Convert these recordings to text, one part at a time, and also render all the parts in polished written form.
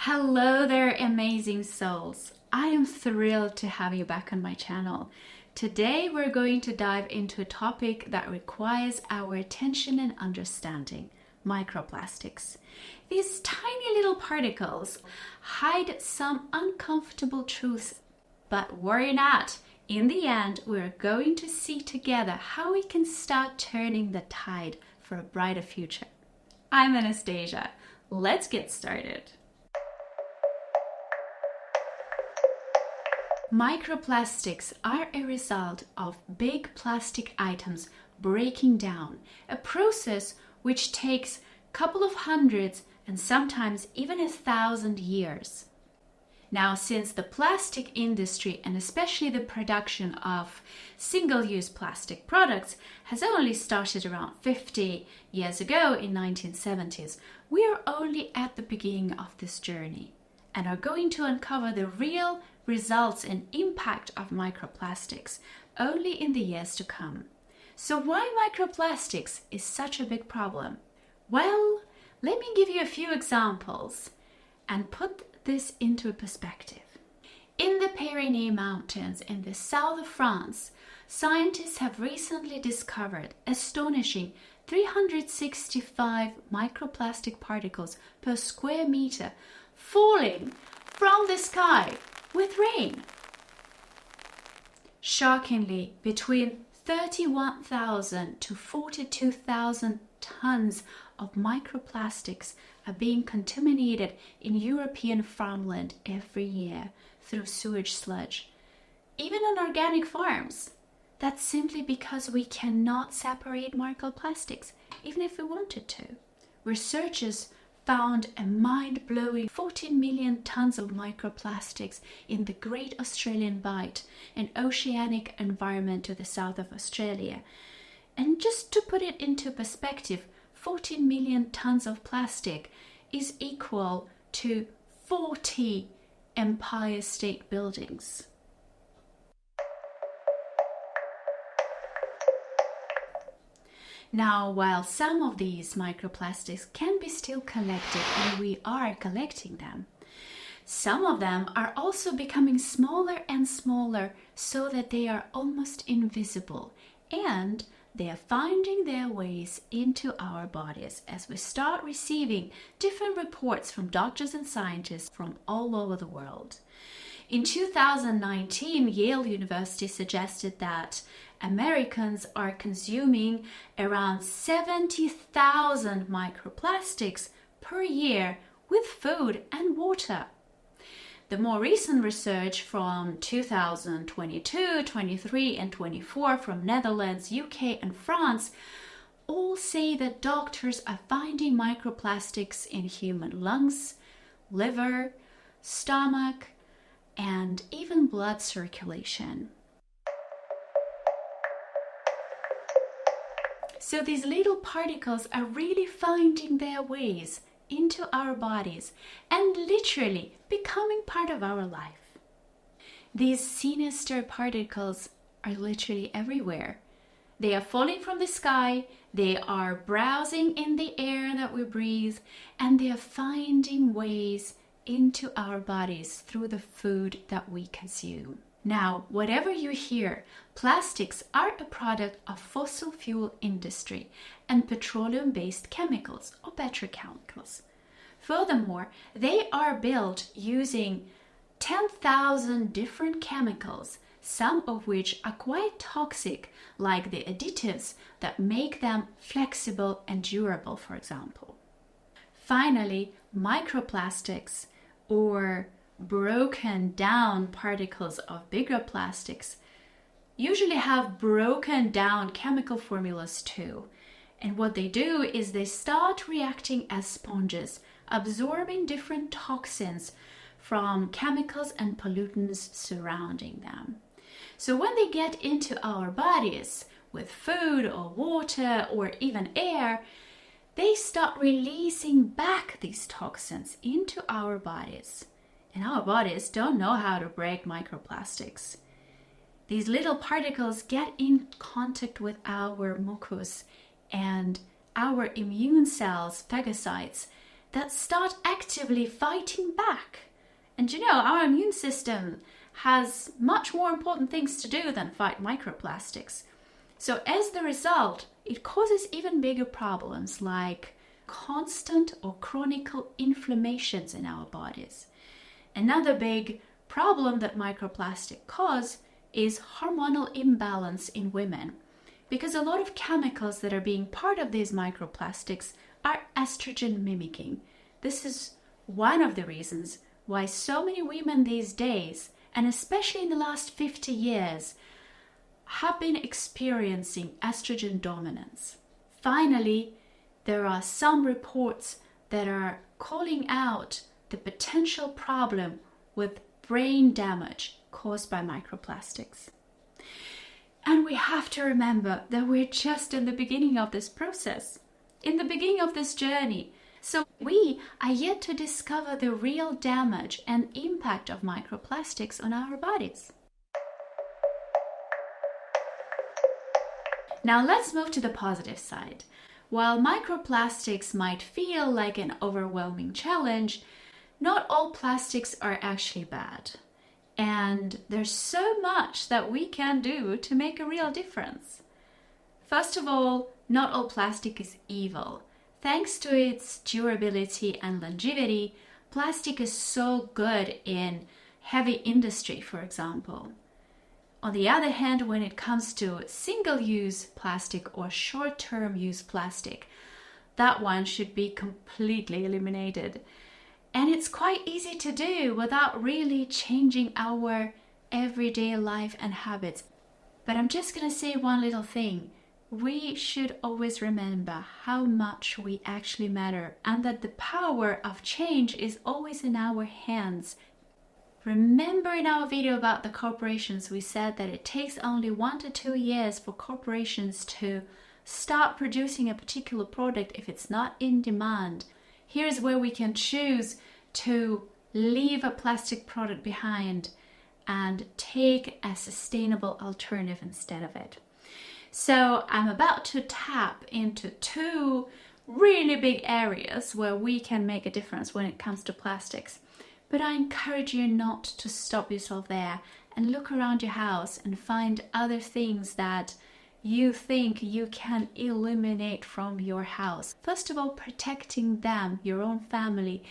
Hello there, amazing souls. I am thrilled to have you back on my channel. Today we're going to dive into a topic that requires our attention and understanding: microplastics. These tiny little particles hide some uncomfortable truths, but worry not. In the end, we're going to see together how we can start turning the tide for a brighter future. I'm Anastasia. Let's get started. Microplastics are a result of big plastic items breaking down, a process which takes a couple of hundreds and sometimes even 1,000 years. Now, since the plastic industry and especially the production of single-use plastic products has only started around 50 years ago in 1970s, we are only at the beginning of this journey and are going to uncover the real results and impact of microplastics only in the years to come. So why microplastics is such a big problem? Well, let me give you a few examples and put this into perspective. In the Pyrenees Mountains in the south of France, scientists have recently discovered astonishing 365 microplastic particles per square meter falling from the sky with rain. Shockingly, between 31,000 to 42,000 tons of microplastics are being contaminated in European farmland every year through sewage sludge, even on organic farms. That's simply because we cannot separate microplastics, even if we wanted to. Researchers found a mind-blowing 14 million tons of microplastics in the Great Australian Bight, an oceanic environment to the south of Australia. And just to put it into perspective, 14 million tons of plastic is equal to 40 Empire State Buildings. Now, while some of these microplastics can be still collected, and we are collecting them, some of them are also becoming smaller and smaller so that they are almost invisible, and they are finding their ways into our bodies as we start receiving different reports from doctors and scientists from all over the world. In 2019, Yale University suggested that Americans are consuming around 70,000 microplastics per year with food and water. The more recent research from 2022, 23 and 24 from Netherlands, UK and France all say that doctors are finding microplastics in human lungs, liver, stomach, and even blood circulation. So these little particles are really finding their ways into our bodies and literally becoming part of our life. These sinister particles are literally everywhere. They are falling from the sky, they are browsing in the air that we breathe, and they are finding ways into our bodies through the food that we consume. Now, whatever you hear, plastics are a product of fossil fuel industry and petroleum-based chemicals or petrochemicals. Furthermore, they are built using 10,000 different chemicals, some of which are quite toxic, like the additives that make them flexible and durable, for example. Finally, microplastics, or broken down particles of bigger plastics, usually have broken down chemical formulas too. And what they do is they start reacting as sponges, absorbing different toxins from chemicals and pollutants surrounding them. So when they get into our bodies with food or water or even air, they start releasing back these toxins into our bodies. And our bodies don't know how to break microplastics. These little particles get in contact with our mucus, and our immune cells, phagocytes, that start actively fighting back. And you know, our immune system has much more important things to do than fight microplastics. So as the result, it causes even bigger problems like constant or chronic inflammations in our bodies. Another big problem that microplastic cause is hormonal imbalance in women, because a lot of chemicals that are being part of these microplastics are estrogen mimicking. This is one of the reasons why so many women these days, and especially in the last 50 years, have been experiencing estrogen dominance. Finally, there are some reports that are calling out the potential problem with brain damage caused by microplastics. And we have to remember that we're just in the beginning of this process, in the beginning of this journey. So we are yet to discover the real damage and impact of microplastics on our bodies. Now let's move to the positive side. While microplastics might feel like an overwhelming challenge, not all plastics are actually bad. And there's so much that we can do to make a real difference. First of all, not all plastic is evil. Thanks to its durability and longevity, plastic is so good in heavy industry, for example. On the other hand, when it comes to single-use plastic or short-term use plastic, that one should be completely eliminated. And it's quite easy to do without really changing our everyday life and habits. But I'm just going to say one little thing. We should always remember how much we actually matter and that the power of change is always in our hands. Remember in our video about the corporations, we said that it takes only 1 to 2 years for corporations to start producing a particular product if it's not in demand. Here's where we can choose to leave a plastic product behind and take a sustainable alternative instead of it. So I'm about to tap into 2 really big areas where we can make a difference when it comes to plastics. But I encourage you not to stop yourself there and look around your house and find other things that you think you can eliminate from your house. First of all, protecting them, your own family,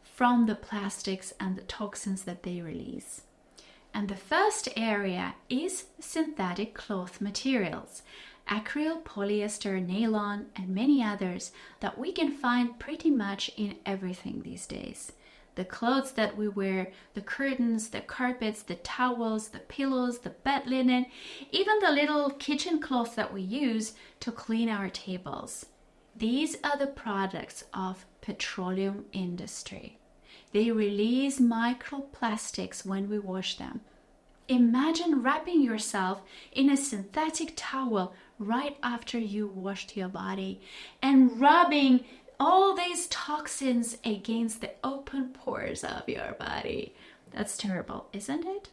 from the plastics and the toxins that they release. And the first area is synthetic cloth materials, acrylic, polyester, nylon, and many others that we can find pretty much in everything these days. The clothes that we wear, the curtains, the carpets, the towels, the pillows, the bed linen, even the little kitchen cloths that we use to clean our tables. These are the products of petroleum industry. They release microplastics when we wash them. Imagine wrapping yourself in a synthetic towel right after you washed your body and rubbing all these toxins against the open pores of your body. That's terrible, isn't it?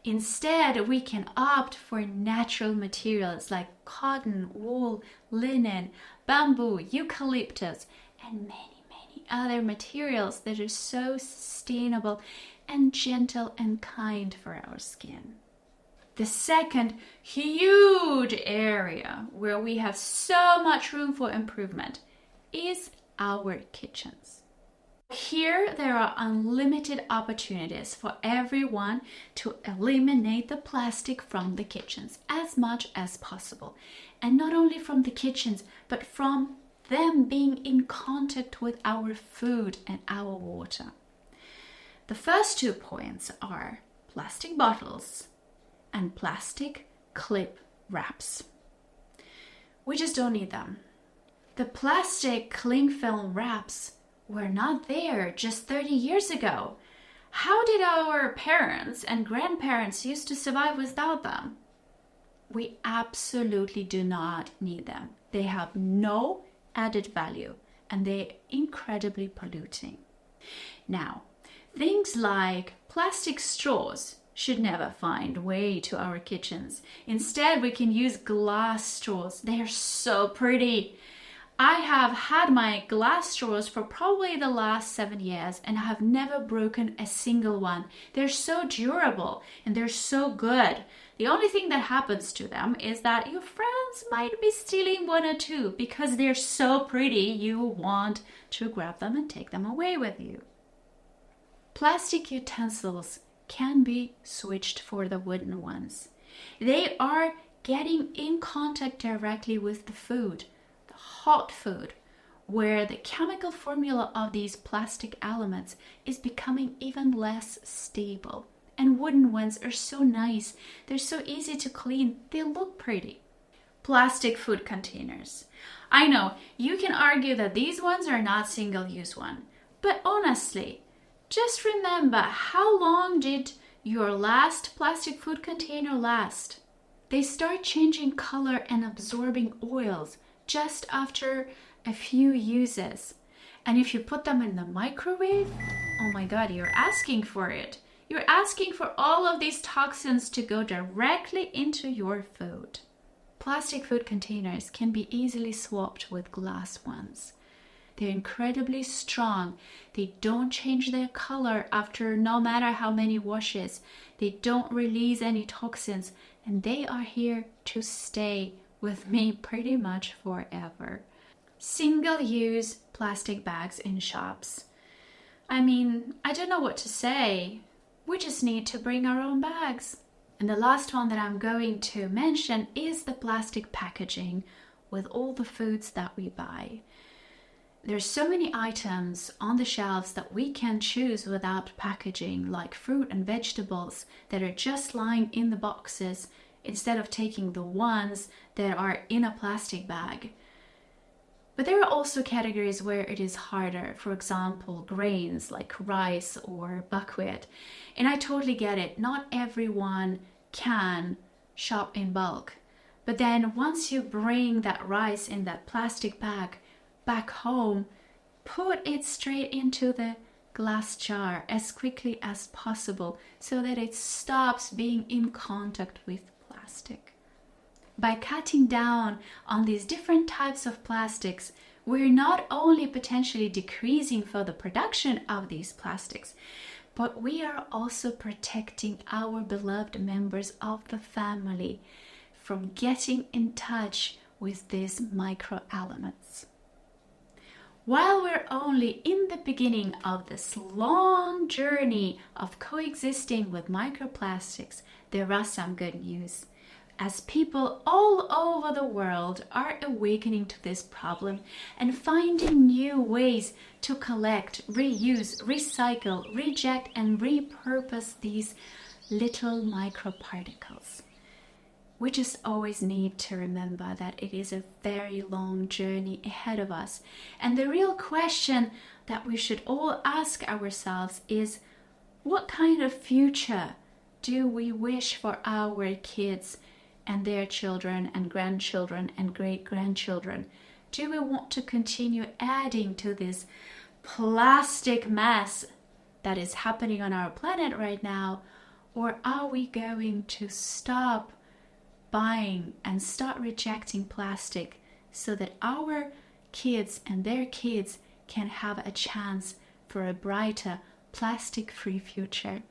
Instead, we can opt for natural materials like cotton, wool, linen, bamboo, eucalyptus, and many other materials that are so sustainable and gentle and kind for our skin. The second huge area where we have so much room for improvement is our kitchens. Here there are unlimited opportunities for everyone to eliminate the plastic from the kitchens as much as possible. And not only from the kitchens, but from them being in contact with our food and our water. The first 2 points are plastic bottles and plastic clip wraps. We just don't need them. The plastic cling film wraps were not there just 30 years ago. How did our parents and grandparents used to survive without them? We absolutely do not need them. They have no added value and they're incredibly polluting. Now, things like plastic straws should never find way to our kitchens. Instead, we can use glass straws. They are so pretty. I have had my glass straws for probably the last 7 years and I have never broken a single one. They're so durable and they're so good. The only thing that happens to them is that your friends might be stealing one or two because they're so pretty you want to grab them and take them away with you. Plastic utensils can be switched for the wooden ones. They are getting in contact directly with the food, the hot food, where the chemical formula of these plastic elements is becoming even less stable. And wooden ones are so nice. They're so easy to clean. They look pretty. Plastic food containers. I know, you can argue that these ones are not single-use one. But honestly, just remember, how long did your last plastic food container last? They start changing color and absorbing oils just after a few uses. And if you put them in the microwave, oh my God, you're asking for it. You're asking for all of these toxins to go directly into your food. Plastic food containers can be easily swapped with glass ones. They're incredibly strong. They don't change their color after no matter how many washes. They don't release any toxins, and they are here to stay with me pretty much forever. Single-use plastic bags in shops. I mean, I don't know what to say. We just need to bring our own bags. And the last one that I'm going to mention is the plastic packaging with all the foods that we buy. There's so many items on the shelves that we can choose without packaging, like fruit and vegetables that are just lying in the boxes instead of taking the ones that are in a plastic bag. But there are also categories where it is harder, for example, grains like rice or buckwheat. And I totally get it. Not everyone can shop in bulk. But then once you bring that rice in that plastic bag back home, put it straight into the glass jar as quickly as possible so that it stops being in contact with plastic. By cutting down on these different types of plastics, we're not only potentially decreasing for the production of these plastics, but we are also protecting our beloved members of the family from getting in touch with these microelements. While we're only in the beginning of this long journey of coexisting with microplastics, there are some good news. As people all over the world are awakening to this problem and finding new ways to collect, reuse, recycle, reject, and repurpose these little microparticles. We just always need to remember that it is a very long journey ahead of us. And the real question that we should all ask ourselves is, what kind of future do we wish for our kids and their children and grandchildren and great-grandchildren? Do we want to continue adding to this plastic mess that is happening on our planet right now? Or are we going to stop buying and start rejecting plastic so that our kids and their kids can have a chance for a brighter plastic-free future?